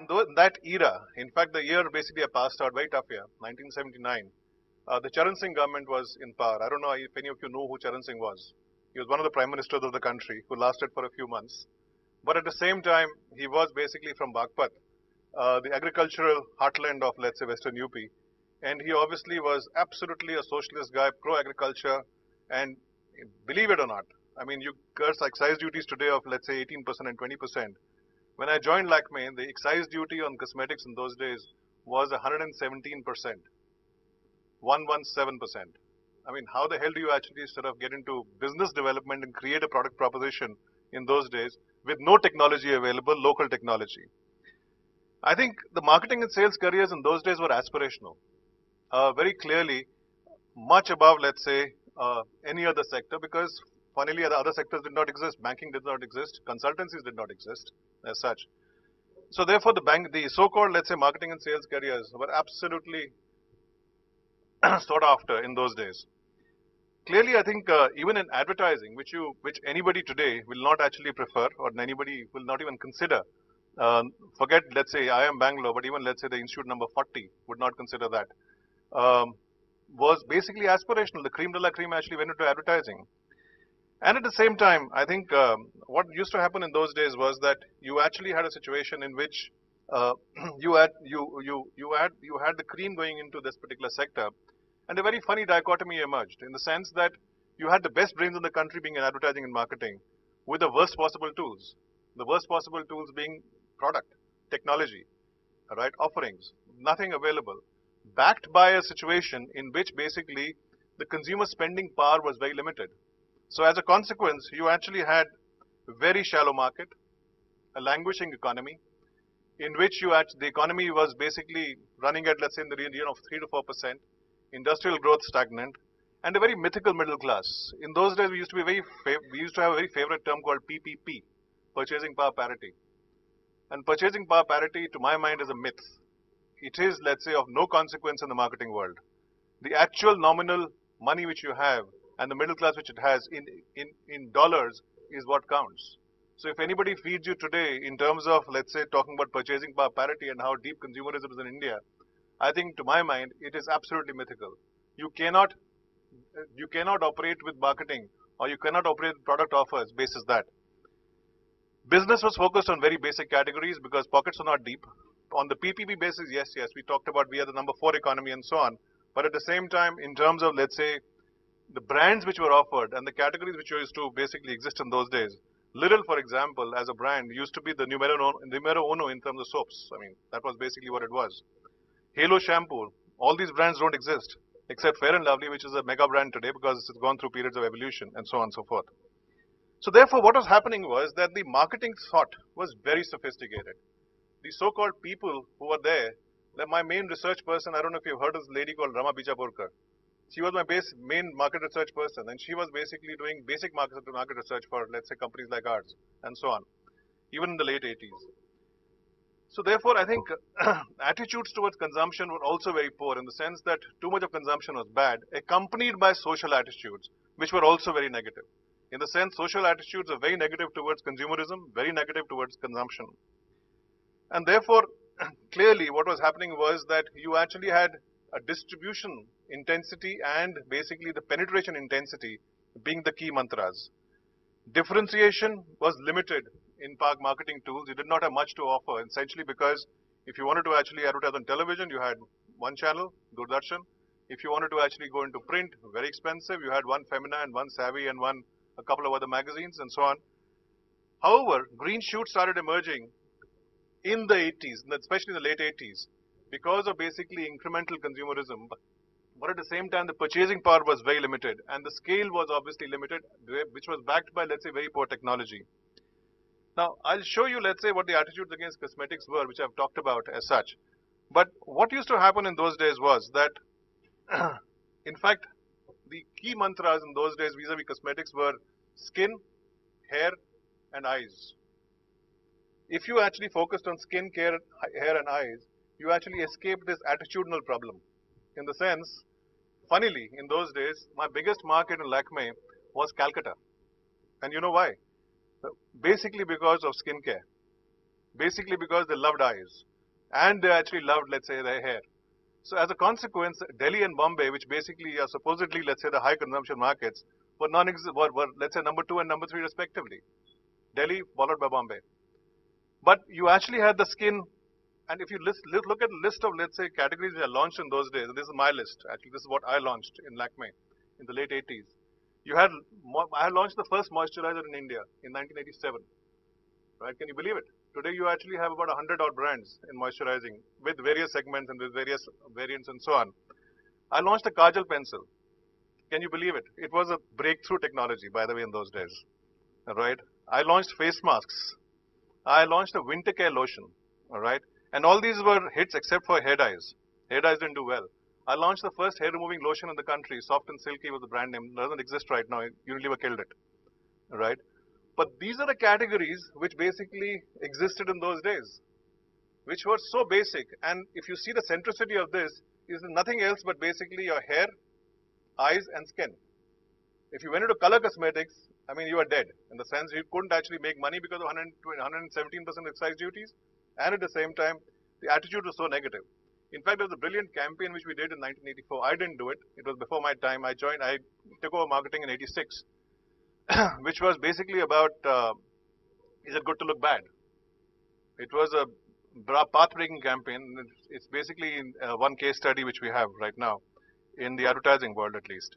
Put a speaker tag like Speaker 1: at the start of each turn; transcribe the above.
Speaker 1: in that era, in fact, the year basically I passed out, very tough year, 1979, the Charan Singh government was in power. I don't know if any of you know who Charan Singh was. He was one of the prime ministers of the country who lasted for a few months. But at the same time, he was basically from Bagpat, the agricultural heartland of, let's say, Western UP. And he obviously was absolutely a socialist guy, pro-agriculture, and believe it or not, I mean, you curse excise duties today of, let's say, 18% and 20%. When I joined Lakme, the excise duty on cosmetics in those days was 117%, 117%. I mean, how the hell do you actually sort of get into business development and create a product proposition in those days with no technology available, local technology? I think the marketing and sales careers in those days were aspirational. Very clearly, much above, let's say, any other sector, because funnily the other sectors did not exist. Banking did not exist. Consultancies did not exist as such. So therefore, the so-called, let's say, marketing and sales careers were absolutely sought after in those days. Clearly, I think even in advertising, which anybody today will not actually prefer, or anybody will not even consider. Forget, let's say, IIM Bangalore, but even, let's say, the Institute number 40 would not consider that. Was basically aspirational. The cream de la cream actually went into advertising. And at the same time, I think what used to happen in those days was that you actually had a situation in which you had the cream going into this particular sector, and a very funny dichotomy emerged in the sense that you had the best brains in the country being in advertising and marketing with the worst possible tools. The worst possible tools being product, technology, right, offerings, nothing available, backed by a situation in which basically the consumer spending power was very limited. So as a consequence, you actually had a very shallow market, a languishing economy, in which the economy was basically running at, let's say, in the region of 3 to 4%, industrial growth stagnant, and a very mythical middle class. In those days, we used to have a very favorite term called PPP, purchasing power parity. And purchasing power parity, to my mind, is a myth. It is, let's say, of no consequence in the marketing world. The actual nominal money which you have and the middle class which it has in dollars is what counts. So if anybody feeds you today in terms of, let's say, talking about purchasing power parity and how deep consumerism is in India, I think, to my mind, it is absolutely mythical. You cannot operate with marketing, or you cannot operate with product offers basis that. Business was focused on very basic categories because pockets are not deep. On the PPP basis, yes, we talked about we are the number 4 economy and so on. But at the same time, in terms of, let's say, the brands which were offered and the categories which used to basically exist in those days. Lidl, for example, as a brand, used to be the numero uno in terms of soaps. I mean, that was basically what it was. Halo shampoo, all these brands don't exist, except Fair & Lovely, which is a mega brand today because it's gone through periods of evolution and so on and so forth. So therefore, what was happening was that the marketing thought was very sophisticated. The so-called people who were there, like my main research person, I don't know if you've heard of this lady called Rama Bijapurkar. She was my main market research person, and she was basically doing basic market research for, let's say, companies like ours and so on, even in the late 80s. So therefore, I think attitudes towards consumption were also very poor in the sense that too much of consumption was bad, accompanied by social attitudes, which were also very negative. In the sense, social attitudes are very negative towards consumerism, very negative towards consumption. And therefore, clearly what was happening was that you actually had a distribution intensity and basically the penetration intensity being the key mantras. Differentiation was limited in marketing tools. You did not have much to offer, essentially because if you wanted to actually advertise on television, you had one channel, Doordarshan. If you wanted to actually go into print, very expensive, you had one Femina and one Savvy and a couple of other magazines and so on. However, green shoots started emerging in the 80s, especially in the late 80s, because of basically incremental consumerism. But at the same time, the purchasing power was very limited and the scale was obviously limited, which was backed by, let's say, very poor technology. Now, I'll show you, let's say, what the attitudes against cosmetics were, which I've talked about as such. But what used to happen in those days was that, in fact, the key mantras in those days vis-a-vis cosmetics were skin, hair, and eyes. If you actually focused on skin care, hair, and eyes, you actually escaped this attitudinal problem. In the sense, funnily, in those days, my biggest market in Lakme was Calcutta. And you know why? Basically because of skin care. Basically because they loved eyes. and they actually loved, let's say, their hair. So as a consequence, Delhi and Bombay, which basically are supposedly, let's say, the high consumption markets, were let's say, number 2 and number 3 respectively. Delhi followed by Bombay. But you actually had the skin, and if you look at the list of, let's say, categories that are launched in those days, and this is my list, actually, this is what I launched in Lakme in the late 80s. I launched the first moisturizer in India in 1987. Right? Can you believe it? Today you actually have about 100 odd brands in moisturizing with various segments and with various variants and so on. I launched a Kajal pencil. Can you believe it? It was a breakthrough technology, by the way, in those days. Right? I launched face masks. I launched a winter care lotion. All right? And all these were hits except for hair dyes. Hair dyes didn't do well. I launched the first hair removing lotion in the country. Soft and Silky was the brand name. It doesn't exist right now. Unilever killed it. All right? But these are the categories which basically existed in those days, which were so basic. And if you see the centricity of this, is nothing else but basically your hair, eyes, and skin. If you went into color cosmetics, I mean, you are dead. In the sense you couldn't actually make money because of 117% excise duties. And at the same time, the attitude was so negative. In fact, there was a brilliant campaign which we did in 1984. I didn't do it. It was before my time. I took over marketing in 86. Which was basically about, is it good to look bad? It was a path-breaking campaign. It's basically one case study which we have right now, in the advertising world at least.